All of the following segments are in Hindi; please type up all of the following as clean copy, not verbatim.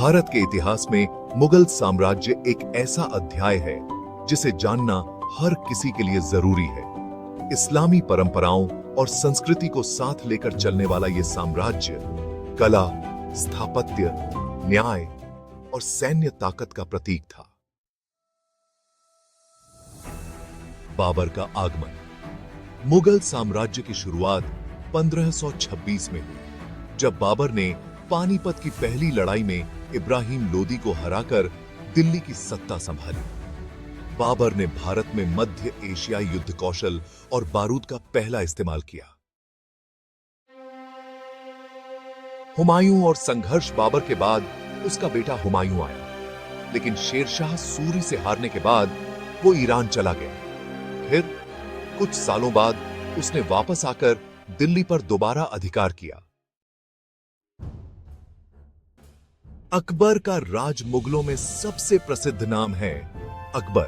भारत के इतिहास में मुगल साम्राज्य एक ऐसा अध्याय है जिसे जानना हर किसी के लिए जरूरी है। इस्लामी परंपराओं और संस्कृति को साथ लेकर चलने वाला यह साम्राज्य कला, स्थापत्य, न्याय और सैन्य ताकत का प्रतीक था। बाबर का आगमन। मुगल साम्राज्य की शुरुआत 1526 में हुई, जब बाबर ने पानीपत की पहली लड़ाई में इब्राहिम लोदी को हराकर दिल्ली की सत्ता संभाली। बाबर ने भारत में मध्य एशियाई युद्ध कौशल और बारूद का पहला इस्तेमाल किया। हुमायूं और संघर्ष। बाबर के बाद उसका बेटा हुमायूं आया, लेकिन शेरशाह सूरी से हारने के बाद वो ईरान चला गया। फिर कुछ सालों बाद उसने वापस आकर दिल्ली पर दोबारा अधिकार किया। अकबर का राज। मुगलों में सबसे प्रसिद्ध नाम है अकबर।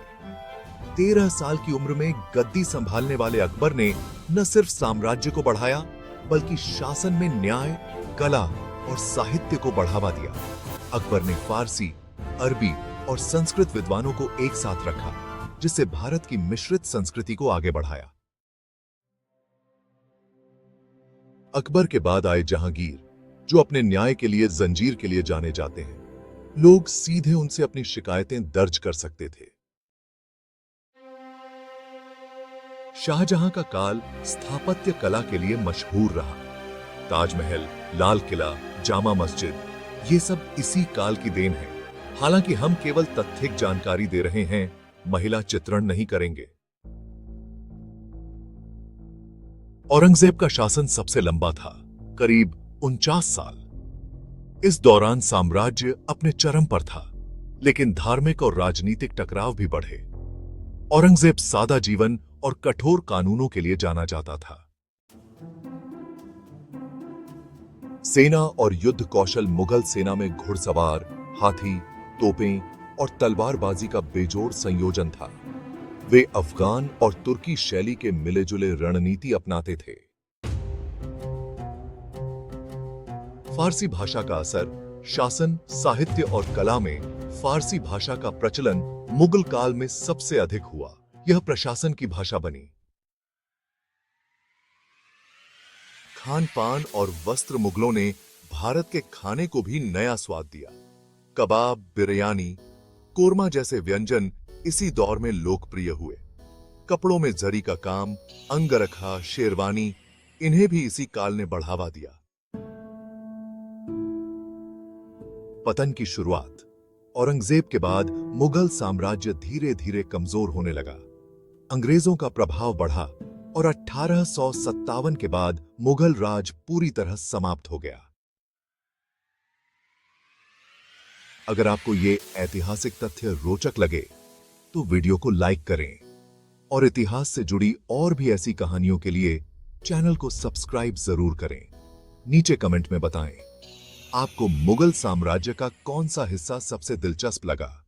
13 साल की उम्र में गद्दी संभालने वाले अकबर ने न सिर्फ साम्राज्य को बढ़ाया, बल्कि शासन में न्याय, कला और साहित्य को बढ़ावा दिया। अकबर ने फारसी, अरबी और संस्कृत विद्वानों को एक साथ रखा, जिससे भारत की मिश्रित संस्कृति को आगे बढ़ाया। अकबर के बाद आए जहांगीर, जो अपने न्याय के लिए जंजीर के लिए जाने जाते हैं। लोग सीधे उनसे अपनी शिकायतें दर्ज कर सकते थे। शाहजहां का काल स्थापत्य कला के लिए मशहूर रहा। ताजमहल, लाल किला, जामा मस्जिद, ये सब इसी काल की देन है। हालांकि हम केवल तथ्यिक जानकारी दे रहे हैं, महिला चित्रण नहीं करेंगे। औरंगजेब का शासन सबसे लंबा था, करीब 49 साल। इस दौरान साम्राज्य अपने चरम पर था, लेकिन धार्मिक और राजनीतिक टकराव भी बढ़े। औरंगजेब सादा जीवन और कठोर कानूनों के लिए जाना जाता था। सेना और युद्ध कौशल। मुगल सेना में घुड़सवार, हाथी, तोपें और तलवारबाजी का बेजोड़ संयोजन था। वे अफगान और तुर्की शैली के मिले-जुले रणनीति अपनाते थे। फारसी भाषा का असर। शासन, साहित्य और कला में फारसी भाषा का प्रचलन मुगल काल में सबसे अधिक हुआ। यह प्रशासन की भाषा बनी। खान पान और वस्त्र। मुगलों ने भारत के खाने को भी नया स्वाद दिया। कबाब, बिरयानी, कोरमा जैसे व्यंजन इसी दौर में लोकप्रिय हुए। कपड़ों में जरी का काम, अंगरखा, शेरवानी, इन्हें भी इसी काल ने बढ़ावा दिया। पतन की शुरुआत। औरंगजेब के बाद मुगल साम्राज्य धीरे धीरे कमजोर होने लगा। अंग्रेजों का प्रभाव बढ़ा और 1857 के बाद मुगल राज पूरी तरह समाप्त हो गया। अगर आपको ये ऐतिहासिक तथ्य रोचक लगे तो वीडियो को लाइक करें और इतिहास से जुड़ी और भी ऐसी कहानियों के लिए चैनल को सब्सक्राइब जरूर करें। नीचे कमेंट में बताएं आपको मुगल साम्राज्य का कौन सा हिस्सा सबसे दिलचस्प लगा।